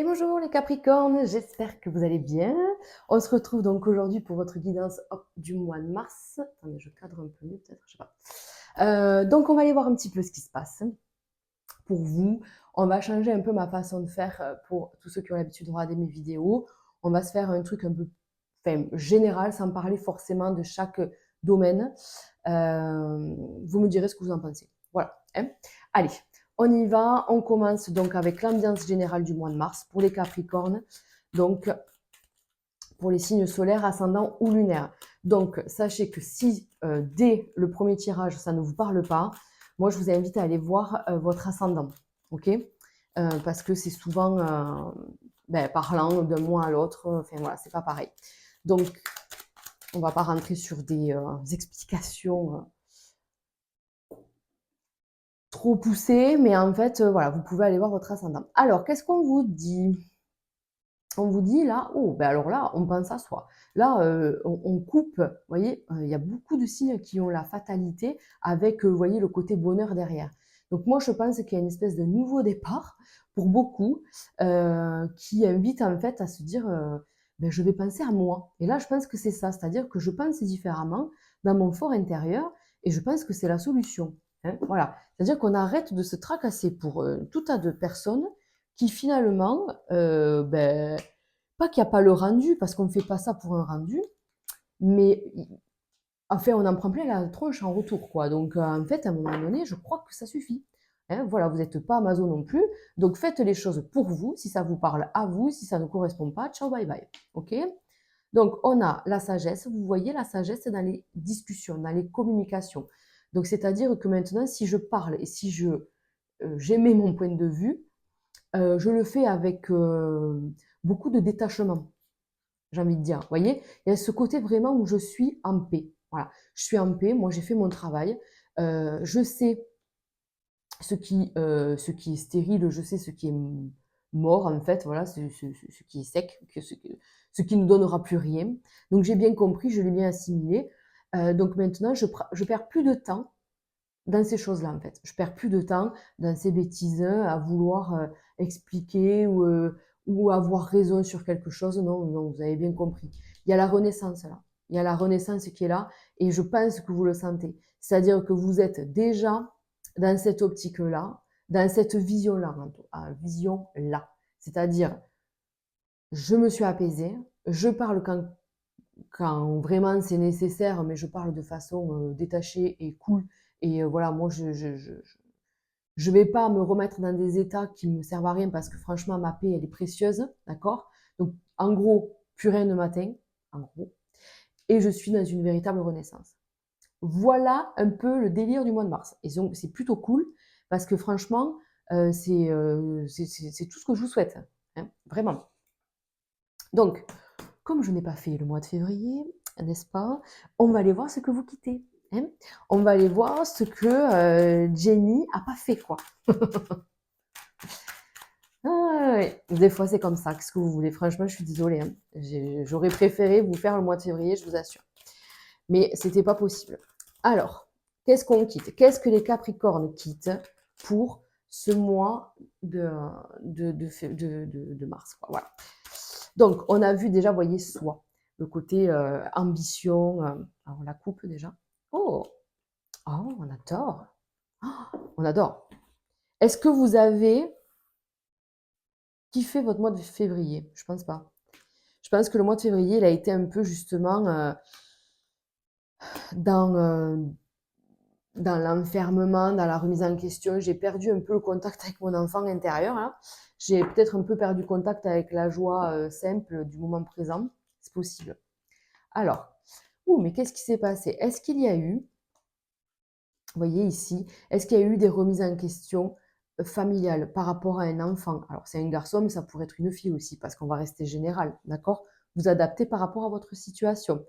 Bonjour les Capricornes, j'espère que vous allez bien. On se retrouve donc aujourd'hui pour votre guidance du mois de mars. Attendez, je cadre un peu mieux peut-être, je sais pas. Donc on va aller voir un petit peu ce qui se passe pour vous. On va changer un peu ma façon de faire pour tous ceux qui ont l'habitude de regarder mes vidéos. On va se faire un truc un peu général sans parler forcément de chaque domaine. Vous me direz ce que vous en pensez. Voilà. Hein. Allez, on y va. On commence donc avec l'ambiance générale du mois de mars pour les Capricornes. Donc, pour les signes solaires, ascendants ou lunaires. Donc, sachez que si dès le premier tirage, ça ne vous parle pas, moi, je vous invite à aller voir votre ascendant. OK parce que c'est souvent parlant d'un mois à l'autre. Enfin, voilà, c'est pas pareil. Donc, on va pas rentrer sur des explications trop poussées, mais en fait, voilà, vous pouvez aller voir votre ascendant. Alors, qu'est-ce qu'on vous dit? On vous dit là, oh, ben alors là, on pense à soi. Là, on coupe, vous voyez, il y a beaucoup de signes qui ont la fatalité avec, vous voyez, le côté bonheur derrière. Donc moi, je pense qu'il y a une espèce de nouveau départ pour beaucoup, qui invite en fait à se dire, ben, je vais penser à moi. Et là, je pense que c'est ça, c'est-à-dire que je pense différemment dans mon fort intérieur et je pense que c'est la solution. Hein, voilà. C'est-à-dire qu'on arrête de se tracasser pour tout tas de personnes qui finalement, pas qu'il n'y a pas le rendu, parce qu'on ne fait pas ça pour un rendu, mais enfin, on en prend plein la tronche en retour, quoi. Donc, en fait, à un moment donné, je crois que ça suffit. Hein, voilà, vous n'êtes pas Amazon non plus, donc faites les choses pour vous, si ça vous parle à vous, si ça ne correspond pas, ciao, bye bye. Ok? Donc, on a la sagesse, vous voyez, la sagesse dans les discussions, dans les communications. Donc, c'est-à-dire que maintenant, si je parle et si j'émets mon point de vue, je le fais avec beaucoup de détachement, j'ai envie de dire. Vous voyez, il y a ce côté vraiment où je suis en paix. Voilà, je suis en paix, moi j'ai fait mon travail, je sais ce qui est stérile, je sais ce qui est mort en fait, voilà, ce qui est sec, ce qui ne donnera plus rien. Donc j'ai bien compris, je l'ai bien assimilé. Donc maintenant, je perds plus de temps dans ces choses-là, en fait. Je perds plus de temps dans ces bêtises à vouloir expliquer ou avoir raison sur quelque chose. Non, non, vous avez bien compris. Il y a la renaissance là. Il y a la renaissance qui est là et je pense que vous le sentez. C'est-à-dire que vous êtes déjà dans cette optique-là, dans cette vision-là, vision-là. C'est-à-dire, je me suis apaisée, je parle quand vraiment c'est nécessaire, mais je parle de façon détachée et cool. Et voilà, moi, je vais pas me remettre dans des états qui me servent à rien parce que franchement, ma paix, elle est précieuse, d'accord? Donc, en gros, plus rien ne m'atteint, en gros. Et je suis dans une véritable renaissance. Voilà un peu le délire du mois de mars. Et donc, c'est plutôt cool parce que franchement, c'est tout ce que je vous souhaite, hein, vraiment. Donc, comme je n'ai pas fait le mois de février, n'est-ce pas? On va aller voir ce que vous quittez. Hein, on va aller voir ce que Jenny a pas fait, quoi. Ah, ouais. Des fois, c'est comme ça. Qu'est-ce que vous voulez? Franchement, je suis désolée. Hein. J'aurais préféré vous faire le mois de février, je vous assure. Mais c'était pas possible. Alors, qu'est-ce qu'on quitte? Qu'est-ce que les Capricornes quittent pour ce mois de mars, quoi. Voilà. Donc, on a vu déjà, vous voyez, soi, le côté ambition. Alors, la coupe déjà. Oh, oh, on adore. Oh, on adore. Est-ce que vous avez kiffé votre mois de février? Je pense pas. Je pense que le mois de février, il a été un peu justement dans, dans l'enfermement, dans la remise en question. J'ai perdu un peu le contact avec mon enfant intérieur. Hein. J'ai peut-être un peu perdu contact avec la joie simple du moment présent. C'est possible. Alors, mais qu'est-ce qui s'est passé? Est-ce qu'il y a eu, vous voyez ici, est-ce qu'il y a eu des remises en question familiales par rapport à un enfant? Alors, c'est un garçon, mais ça pourrait être une fille aussi, parce qu'on va rester général, d'accord? Vous adaptez par rapport à votre situation.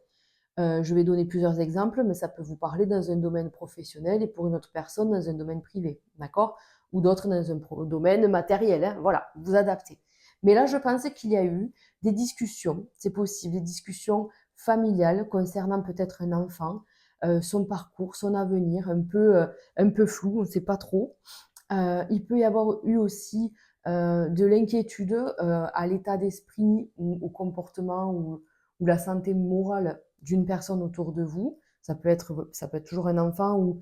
Je vais donner plusieurs exemples, mais ça peut vous parler dans un domaine professionnel et pour une autre personne dans un domaine privé, d'accord? Ou d'autres dans un domaine matériel, hein, voilà, vous adaptez. Mais là, je pensais qu'il y a eu des discussions, c'est possible, des discussions familiales concernant peut-être un enfant, son parcours, son avenir, un peu flou, on ne sait pas trop. Il peut y avoir eu aussi de l'inquiétude à l'état d'esprit ou au comportement ou la santé morale d'une personne autour de vous. Ça peut être toujours un enfant ou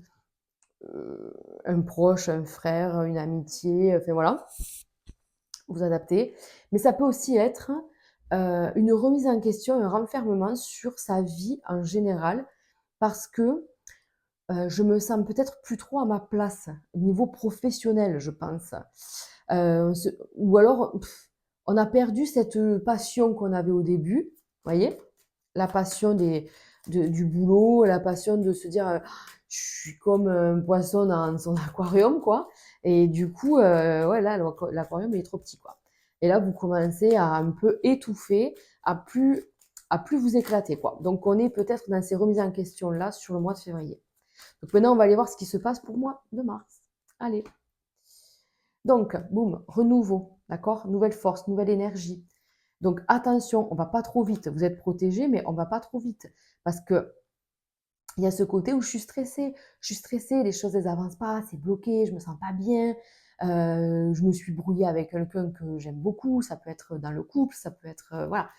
un proche, un frère, une amitié, enfin voilà, vous adaptez. Mais ça peut aussi être une remise en question, un renfermement sur sa vie en général, parce que je me sens peut-être plus trop à ma place, niveau professionnel, je pense. Ou alors, on a perdu cette passion qu'on avait au début, voyez? La passion du boulot, la passion de se dire je suis comme un poisson dans son aquarium, quoi. Et du coup, ouais, là, l'aquarium il est trop petit, quoi. Et là, vous commencez à un peu étouffer, à plus vous éclater, quoi. Donc, on est peut-être dans ces remises en question-là sur le mois de février. Donc maintenant, on va aller voir ce qui se passe pour moi de mars. Allez. Donc, boum, renouveau, d'accord? Nouvelle force, nouvelle énergie. Donc attention, on va pas trop vite. Vous êtes protégés, mais on va pas trop vite. Parce que il y a ce côté où je suis stressée. Je suis stressée, les choses elles avancent pas, c'est bloqué, je me sens pas bien. Je me suis brouillée avec quelqu'un que j'aime beaucoup. Ça peut être dans le couple, ça peut être voilà.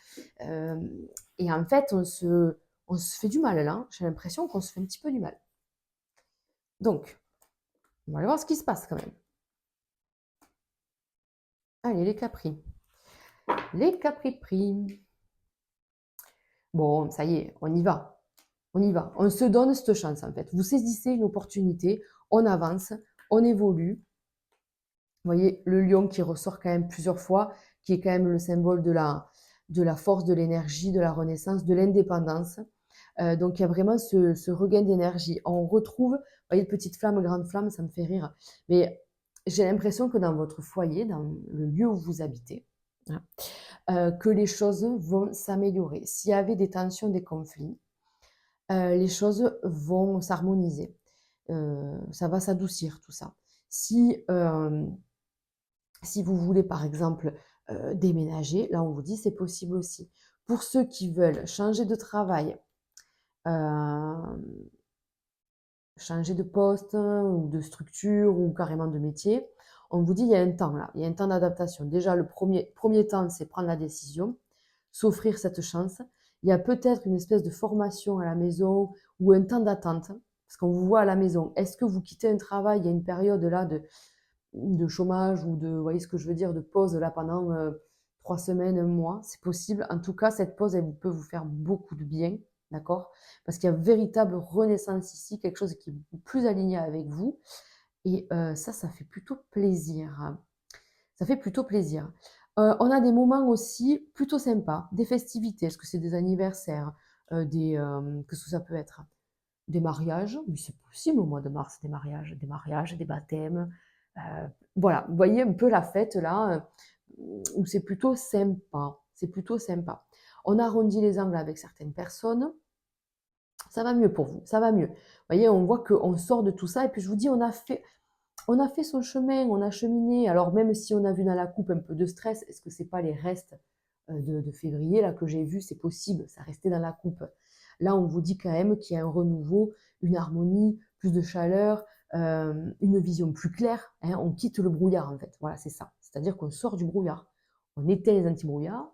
Euh, et en fait, on se fait du mal là, hein. J'ai l'impression qu'on se fait un petit peu du mal. Donc, on va aller voir ce qui se passe quand même. Allez, les capris. Les capri-primes. Bon, ça y est, on y va. On y va. On se donne cette chance, en fait. Vous saisissez une opportunité, on avance, on évolue. Vous voyez, le lion qui ressort quand même plusieurs fois, qui est quand même le symbole de la force, de l'énergie, de la renaissance, de l'indépendance. Donc, il y a vraiment ce regain d'énergie. On retrouve, vous voyez, petite flamme, grande flamme, ça me fait rire. Mais j'ai l'impression que dans votre foyer, dans le lieu où vous habitez, hein, que les choses vont s'améliorer. S'il y avait des tensions, des conflits, les choses vont s'harmoniser. Ça va s'adoucir tout ça. Si vous voulez par exemple déménager, là on vous dit c'est possible aussi. Pour ceux qui veulent changer de travail, euh, changer de poste ou de structure ou carrément de métier, on vous dit il y a un temps là, il y a un temps d'adaptation. Déjà le premier temps c'est prendre la décision, s'offrir cette chance. Il y a peut-être une espèce de formation à la maison ou un temps d'attente, parce qu'on vous voit à la maison. Est-ce que vous quittez un travail, il y a une période là de chômage ou vous voyez ce que je veux dire, de pause là pendant 3 semaines, un mois, c'est possible. En tout cas, cette pause, elle peut vous faire beaucoup de bien, d'accord? Parce qu'il y a véritable renaissance ici, quelque chose qui est plus aligné avec vous. Et ça fait plutôt plaisir. Ça fait plutôt plaisir. On a des moments aussi plutôt sympas, des festivités. Est-ce que c'est des anniversaires, qu'est-ce que ça peut être? Des mariages, oui, c'est possible au mois de mars, des baptêmes. Voilà, vous voyez un peu la fête là, où c'est plutôt sympa. C'est plutôt sympa. On arrondit les angles avec certaines personnes. Ça va mieux pour vous, ça va mieux. Vous voyez, on voit qu'on sort de tout ça. Et puis je vous dis, on a fait son chemin, on a cheminé. Alors même si on a vu dans la coupe un peu de stress, est-ce que c'est pas les restes de février là que j'ai vu? C'est possible, ça restait dans la coupe. Là, on vous dit quand même qu'il y a un renouveau, une harmonie, plus de chaleur, une vision plus claire, hein. On quitte le brouillard en fait. Voilà, c'est ça. C'est-à-dire qu'on sort du brouillard. On éteint les anti-brouillards,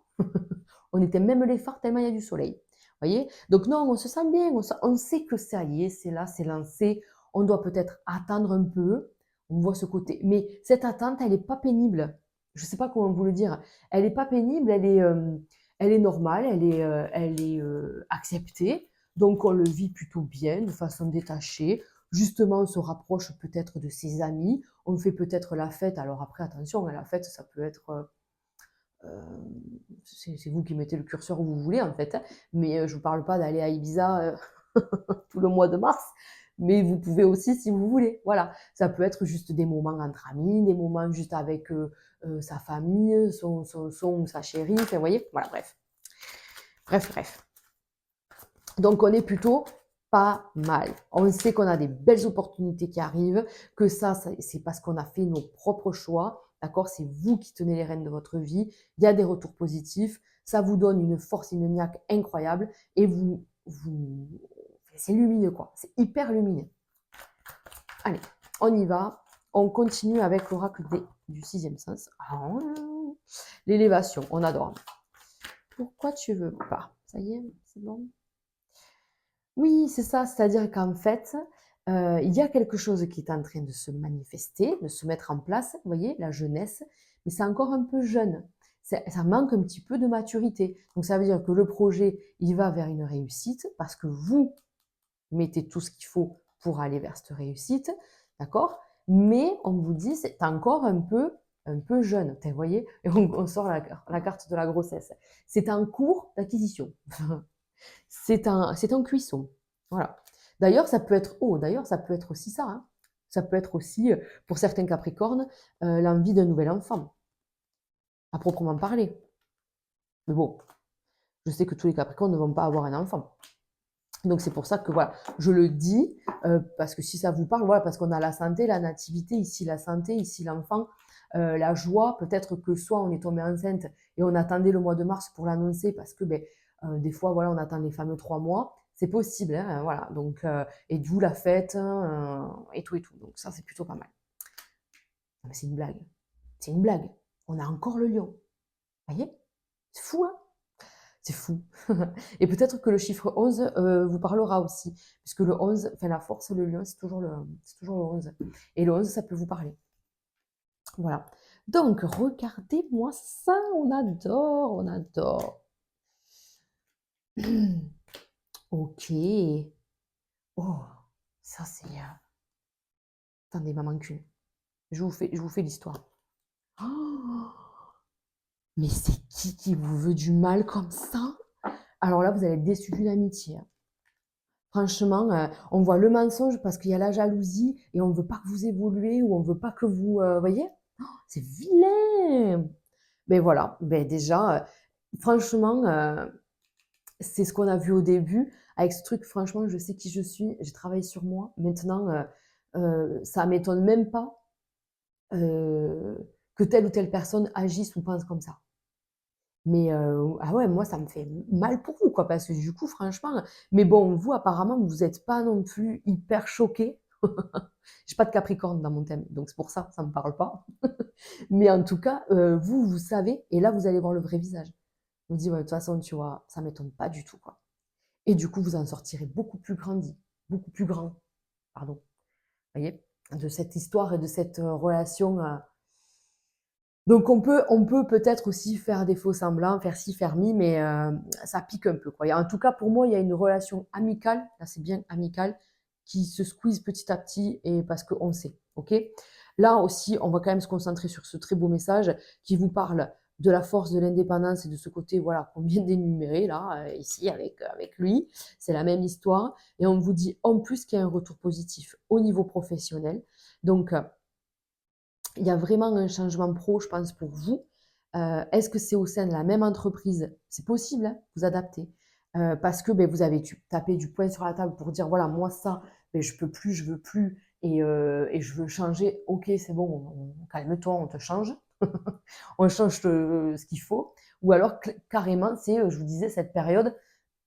on éteint même les phares tellement il y a du soleil. Voyez? Donc non, on se sent bien, on sait que ça y est, c'est là, c'est lancé. On doit peut-être attendre un peu, on voit ce côté. Mais cette attente, elle n'est pas pénible. Je ne sais pas comment vous le dire. Elle n'est pas pénible, elle est normale, elle est acceptée. Donc on le vit plutôt bien, de façon détachée. Justement, on se rapproche peut-être de ses amis. On fait peut-être la fête. Alors après, attention, la fête, ça peut être... c'est vous qui mettez le curseur où vous voulez en fait, hein. Mais je ne vous parle pas d'aller à Ibiza tout le mois de mars, mais vous pouvez aussi si vous voulez. Voilà, ça peut être juste des moments entre amis, des moments juste avec sa famille, son ou sa chérie, enfin, vous voyez, voilà, bref. Bref. Donc on est plutôt pas mal. On sait qu'on a des belles opportunités qui arrivent, que ça c'est parce qu'on a fait nos propres choix, d'accord? C'est vous qui tenez les rênes de votre vie. Il y a des retours positifs, ça vous donne une force, une niaque incroyable et c'est lumineux quoi, c'est hyper lumineux. Allez, on y va, On continue avec l'oracle du sixième sens. Ah, l'élévation, on adore. Pourquoi tu veux pas? Ça y est, c'est bon? Oui, c'est ça, c'est-à-dire qu'en fait, il y a quelque chose qui est en train de se manifester, de se mettre en place, vous voyez, la jeunesse, mais c'est encore un peu jeune. Ça manque un petit peu de maturité. Donc ça veut dire que le projet, il va vers une réussite parce que vous mettez tout ce qu'il faut pour aller vers cette réussite, d'accord? Mais on vous dit, c'est encore un peu jeune, vous voyez? Et on sort la carte de la grossesse. C'est en cours d'acquisition. C'est en cuisson. Voilà. D'ailleurs, ça peut être d'ailleurs, ça peut être aussi ça, hein. Ça peut être aussi, pour certains Capricornes, l'envie d'un nouvel enfant, à proprement parler. Mais bon, je sais que tous les Capricornes ne vont pas avoir un enfant. Donc c'est pour ça que voilà, je le dis, parce que si ça vous parle, voilà, parce qu'on a la santé, la nativité, ici la santé, ici l'enfant, la joie, peut-être que soit on est tombé enceinte et on attendait le mois de mars pour l'annoncer parce que des fois voilà, on attend les fameux 3 mois, c'est possible, hein, voilà, donc et d'où la fête et tout et tout, donc ça c'est plutôt pas mal. Non, mais c'est une blague, c'est une blague, on a encore le lion, vous voyez, c'est fou, hein. C'est fou. Et peut-être que le chiffre 11 vous parlera aussi, puisque le 11, enfin la force, le lion, c'est toujours le 11. Et le 11, ça peut vous parler. Voilà. Donc, regardez-moi ça, on adore, on adore. Ok. Oh, ça c'est... Attendez, maman cul. Je vous fais l'histoire. Oh, mais c'est qui vous veut du mal comme ça? Alors là, vous allez être déçus d'une amitié, hein. Franchement, on voit le mensonge parce qu'il y a la jalousie et on ne veut pas que vous évoluez ou on ne veut pas que vous, voyez? Oh, c'est vilain! Mais voilà, ben déjà, franchement, c'est ce qu'on a vu au début. Avec ce truc, franchement, je sais qui je suis, j'ai travaillé sur moi. Maintenant, ça m'étonne même pas que telle ou telle personne agisse ou pense comme ça. Mais ah ouais, moi, ça me fait mal pour vous, quoi, parce que du coup, franchement, mais bon, vous, apparemment, vous êtes pas non plus hyper choqués. J'ai pas de Capricorne dans mon thème, donc c'est pour ça, ça me parle pas. Mais en tout cas, vous, vous savez, et là, vous allez voir le vrai visage. Vous dites: «Ouais, de toute façon, tu vois, ça m'étonne pas du tout, quoi». Et du coup, vous en sortirez beaucoup plus grandi, beaucoup plus grand, pardon. Vous voyez? De cette histoire et de cette, relation, donc on peut peut-être aussi faire des faux semblants, faire ci, faire mi, mais ça pique un peu, quoi. En tout cas, pour moi, il y a une relation amicale, là c'est bien amical, qui se squeeze petit à petit et parce qu'on sait, ok? Là aussi, on va quand même se concentrer sur ce très beau message qui vous parle de la force de l'indépendance et de ce côté, voilà, qu'on vient d'énumérer là, ici avec lui. C'est la même histoire. Et on vous dit en plus qu'il y a un retour positif au niveau professionnel. Donc, il y a vraiment un changement pro, je pense, pour vous. Est-ce que c'est au sein de la même entreprise? C'est possible, hein, vous adapter. Parce que vous avez tapé du poing sur la table pour dire, voilà, moi ça, je peux plus, je veux plus, et je veux changer. Ok, c'est bon, calme-toi, on te change. On change ce qu'il faut. Ou alors, carrément, c'est, je vous disais, cette période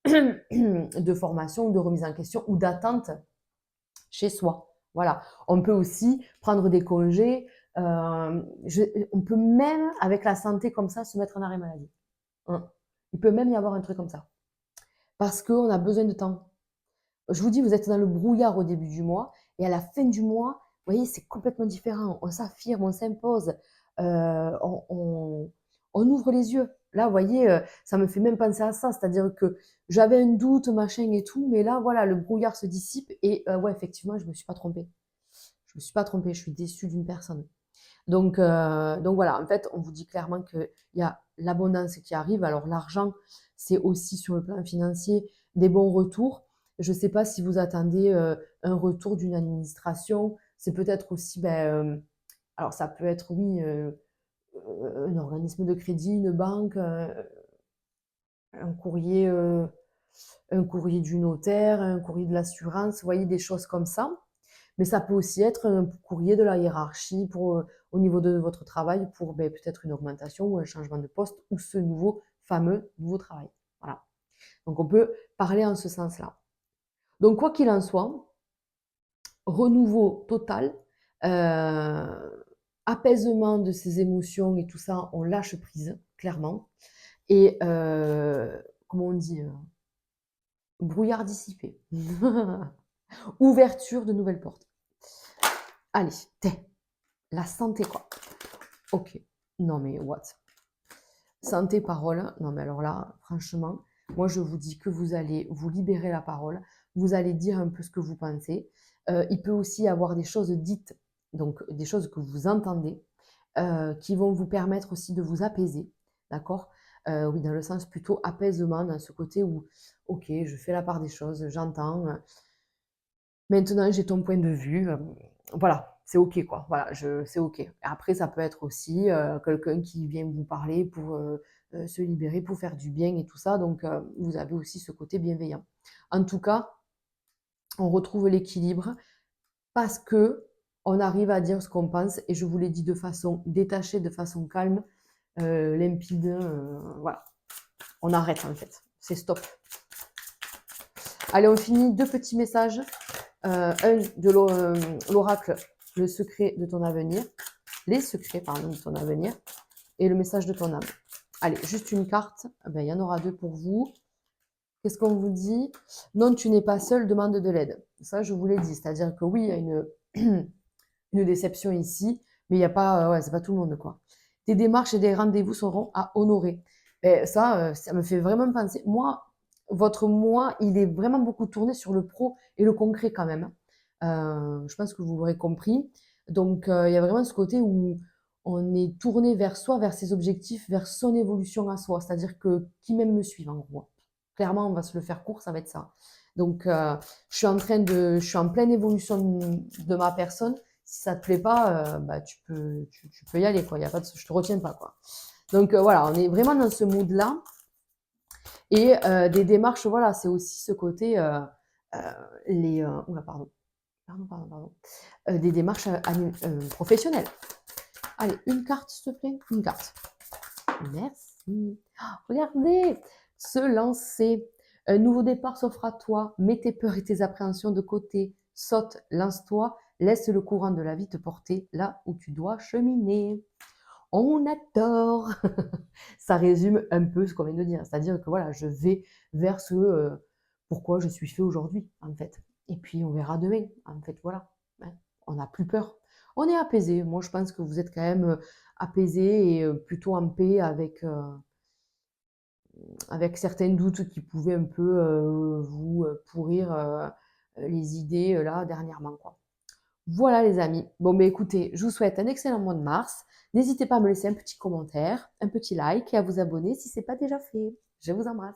de formation, de remise en question ou d'attente chez soi. Voilà. On peut aussi prendre des congés. On peut même, avec la santé comme ça, se mettre en arrêt maladie. Hein. Il peut même y avoir un truc comme ça. Parce qu'on a besoin de temps. Je vous dis, vous êtes dans le brouillard au début du mois et à la fin du mois, vous voyez, c'est complètement différent. On s'affirme, on s'impose, on ouvre les yeux. Là, vous voyez, ça me fait même penser à ça, c'est-à-dire que j'avais un doute, machin et tout, mais là, voilà, le brouillard se dissipe et ouais, effectivement, je me suis pas trompée. Je me suis pas trompée, je suis déçue d'une personne. Donc voilà, en fait, on vous dit clairement qu'il y a l'abondance qui arrive. Alors l'argent, c'est aussi sur le plan financier des bons retours. Je ne sais pas si vous attendez un retour d'une administration. C'est peut-être aussi, alors ça peut être, oui, un organisme de crédit, une banque, un courrier, euh, un courrier du notaire, un courrier de l'assurance, vous voyez, des choses comme ça. Mais ça peut aussi être un courrier de la hiérarchie pour, au niveau de votre travail pour peut-être une augmentation ou un changement de poste ou ce fameux nouveau travail. Voilà. Donc on peut parler en ce sens-là. Donc quoi qu'il en soit, renouveau total. apaisement de ses émotions et tout ça, on lâche prise, clairement. Et comment on dit brouillard dissipé. Ouverture de nouvelles portes. Allez, la santé, quoi. Ok. Non, mais what? Santé, parole. Non, mais alors là, franchement, moi, je vous dis que vous allez vous libérer la parole. Vous allez dire un peu ce que vous pensez. Il peut aussi y avoir des choses dites, donc des choses que vous entendez, qui vont vous permettre aussi de vous apaiser. D'accord? Oui, dans le sens plutôt apaisement, dans ce côté où, ok, je fais la part des choses, j'entends. Maintenant, j'ai ton point de vue. Voilà, c'est ok, quoi. Voilà, c'est ok. Après, ça peut être aussi quelqu'un qui vient vous parler pour se libérer, pour faire du bien et tout ça. Donc, vous avez aussi ce côté bienveillant. En tout cas, on retrouve l'équilibre parce que on arrive à dire ce qu'on pense. Et je vous l'ai dit de façon détachée, de façon calme, limpide. Voilà, on arrête en fait. C'est stop. Allez, on finit 2 petits messages. Un de l'oracle, le secret de ton avenir, les secrets, pardon, de ton avenir, et le message de ton âme. Allez, juste une carte, ben, il y en aura 2 pour vous. Qu'est-ce qu'on vous dit? Non, tu n'es pas seul, demande de l'aide. Ça, je vous l'ai dit, c'est-à-dire que oui, il y a une déception ici, mais il n'y a pas, ouais, c'est pas tout le monde, quoi. Tes démarches et des rendez-vous seront à honorer. Et ça me fait vraiment penser. Moi, votre moi, il est vraiment beaucoup tourné sur le pro et le concret quand même. Je pense que vous l'aurez compris. Donc, il y a vraiment ce côté où on est tourné vers soi, vers ses objectifs, vers son évolution à soi. C'est-à-dire que qui même me suit, en gros. Clairement, on va se le faire court, ça va être ça. Donc, je suis en pleine évolution de ma personne. Si ça te plaît pas, bah, tu peux y aller, quoi. Y a pas de, je te retiens pas, quoi. Donc, voilà, on est vraiment dans ce mood-là. Et des démarches, voilà, c'est aussi ce côté, oula, pardon. Des démarches professionnelles. Allez, une carte, s'il te plaît. Une carte. Merci. Ah, regardez, se lancer. Un nouveau départ s'offre à toi. Mets tes peurs et tes appréhensions de côté. Saute, lance-toi. Laisse le courant de la vie te porter là où tu dois cheminer. On adore. Ça résume un peu ce qu'on vient de dire. C'est-à-dire que voilà, je vais vers ce pourquoi je suis fait aujourd'hui, en fait. Et puis on verra demain. En fait, voilà. Hein. On n'a plus peur. On est apaisé. Moi, je pense que vous êtes quand même apaisé et plutôt en paix avec certains doutes qui pouvaient un peu vous pourrir les idées là dernièrement, quoi. Voilà les amis. Bon, mais écoutez, je vous souhaite un excellent mois de mars. N'hésitez pas à me laisser un petit commentaire, un petit like et à vous abonner si ce n'est pas déjà fait. Je vous embrasse.